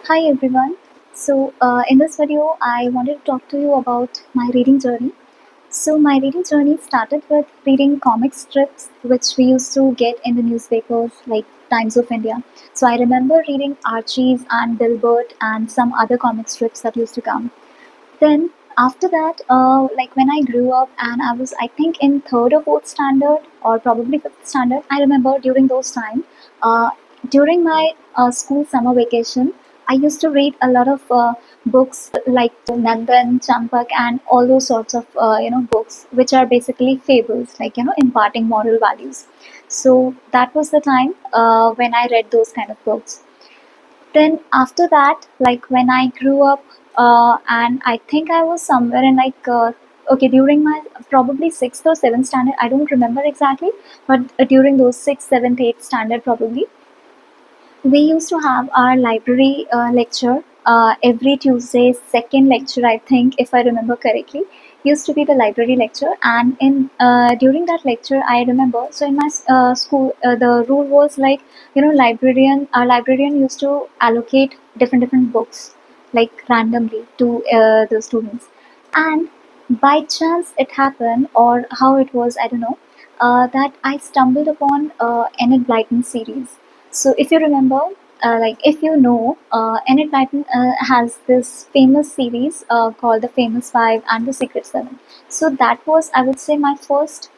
Hi everyone. In this video, I wanted to talk to you about my reading journey. My reading journey started with reading comic strips, which we used to get in the newspapers like Times of India. So, I remember reading Archie's and Dilbert and some other comic strips that used to come. Then, after that, like when I grew up and I was, I think, in third or fourth standard or probably fifth standard, I remember during those time, uh, during my school summer vacation, I used to read a lot of books like Nandan, Champak, and all those sorts of books, which are basically fables, like imparting moral values. So that was the time when I read those kind of books. Then after that, like when I grew up, and I think I was somewhere in like okay, during my probably sixth or seventh standard, I don't remember exactly, but during those sixth, seventh, eighth standard probably, we used to have our library lecture every Tuesday, second lecture, I think, if I remember correctly, used to be the library lecture. And in during that lecture, I remember. So in my school, the rule was like, our librarian used to allocate different books like randomly to the students, and by chance it happened, or how it was, I don't know, that I stumbled upon Enid Blyton series. So if you remember, like if you know, Enid Blyton has this famous series called The Famous Five and The Secret Seven. So that was, I would say, my first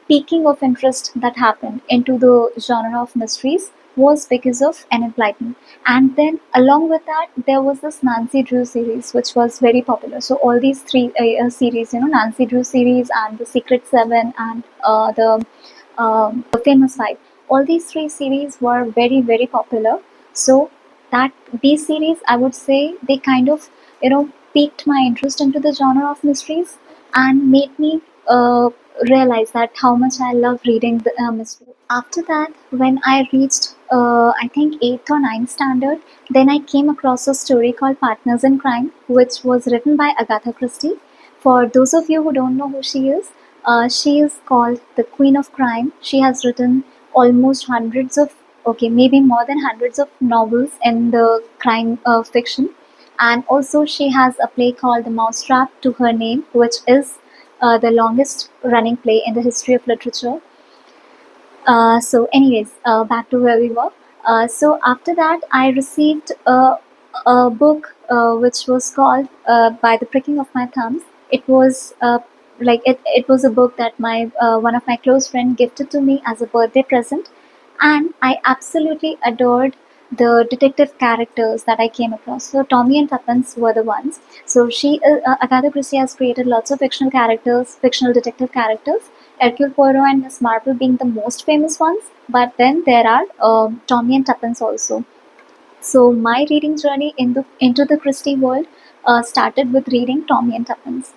peaking of interest that happened into the genre of mysteries was because of Enid Blyton. And then along with that, there was this Nancy Drew series, which was very popular. So all these three series, Nancy Drew series and The Secret Seven and the Famous Five, all these three series were very popular. So that these series, I would say, they kind of piqued my interest into the genre of mysteries and made me realize that how much I love reading the mystery. After that, when I reached I think eighth or ninth standard, then I came across a story called Partners in Crime, which was written by Agatha Christie. For those of you who don't know who she is called the Queen of Crime. She has written almost hundreds of, okay, maybe more than hundreds of novels in the crime fiction. And also, she has a play called The Mousetrap to her name, which is the longest running play in the history of literature. Anyways, back to where we were. So, after that, I received a book which was called By the Pricking of My Thumbs. It was it was a book that my one of my close friend gifted to me as a birthday present, and I absolutely adored the detective characters that I came across. So Tommy and Tuppence were the ones. So Agatha Christie has created lots of fictional characters, fictional detective characters. Hercule Poirot and Miss Marple being the most famous ones, but then there are Tommy and Tuppence also. So my reading journey into the Christie world started with reading Tommy and Tuppence.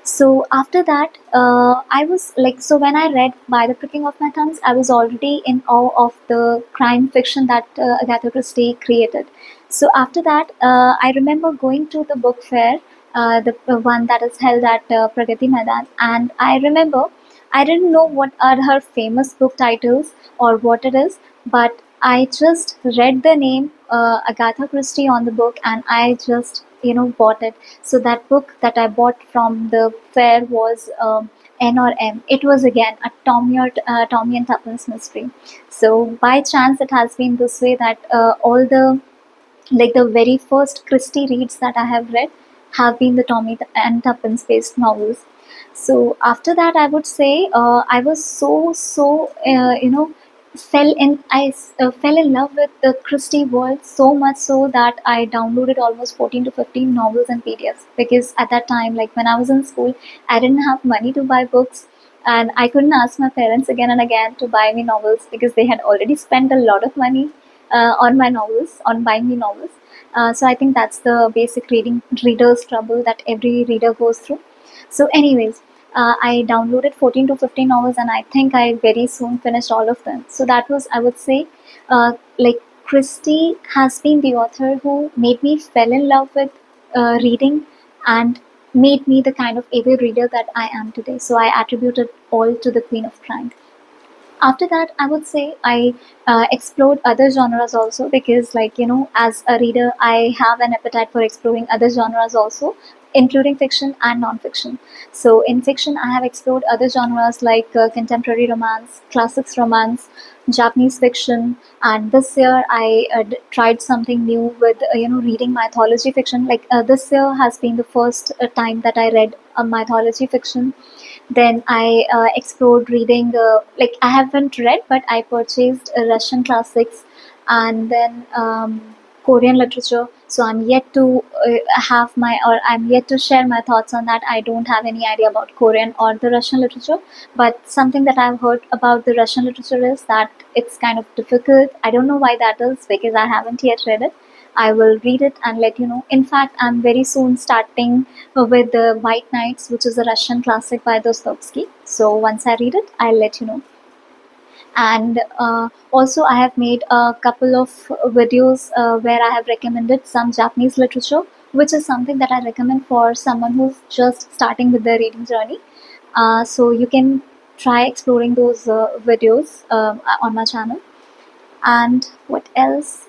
So after that, I was like, so when I read By the Pricking of My Thumbs, I was already in awe of the crime fiction that Agatha Christie created. So after that, I remember going to the book fair, the one that is held at Pragati Maidan, and I remember I didn't know what are her famous book titles or what it is, but I just read the name Agatha Christie on the book, and I just bought it. So that book that I bought from the fair was N or M. It was again a Tommy and Tuppence mystery. So by chance, it has been this way that all the like the very first Christie reads that I have read have been the Tommy and Tuppence based novels. So after that, I would say I was fell in love with the Christie world so much so that I downloaded almost 14 to 15 novels and PDFs, because at that time, like when I was in school, I didn't have money to buy books, and I couldn't ask my parents again and again to buy me novels because they had already spent a lot of money on my novels, on buying me novels. So I think that's the basic reader's trouble that every reader goes through. So, anyways, I downloaded 14 to 15 novels, and I think I very soon finished all of them. So that was, I would say, like Christie has been the author who made me fell in love with reading and made me the kind of avid reader that I am today. So I attribute it all to the Queen of Crime. After that, I would say I explored other genres also, because, like, as a reader, I have an appetite for exploring other genres also, including fiction and non-fiction. So in fiction, I have explored other genres like contemporary romance, classics romance, Japanese fiction, and this year I tried something new with reading mythology fiction. Like, this year has been the first time that I read a mythology fiction. Then I explored reading, like, I haven't read, but I purchased Russian classics, and then Korean literature. So I'm yet to share my thoughts on that. I don't have any idea about Korean or the Russian literature, but something that I've heard about the Russian literature is that it's kind of difficult. I don't know why that is, because I haven't yet read it. I will read it and let you know. In fact, I'm very soon starting with the White Knights, which is a Russian classic by Dostoevsky. So once I read it, I'll let you know. And also, I have made a couple of videos where I have recommended some Japanese literature, which is something that I recommend for someone who's just starting with their reading journey. So you can try exploring those videos on my channel. And what else?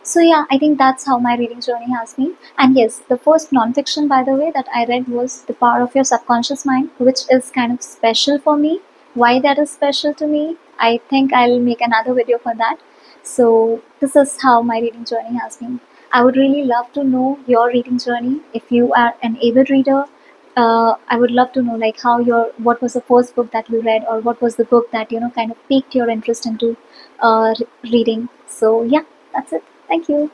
So yeah, I think that's how my reading journey has been. And yes, the first nonfiction, by the way, that I read was The Power of Your Subconscious Mind, which is kind of special for me. Why that is special to me, I think I'll make another video for that. So this is how my reading journey has been. I would really love to know your reading journey. If you are an avid reader, I would love to know, like, what was the first book that you read, or what was the book that kind of piqued your interest into reading. So yeah, that's it. Thank you.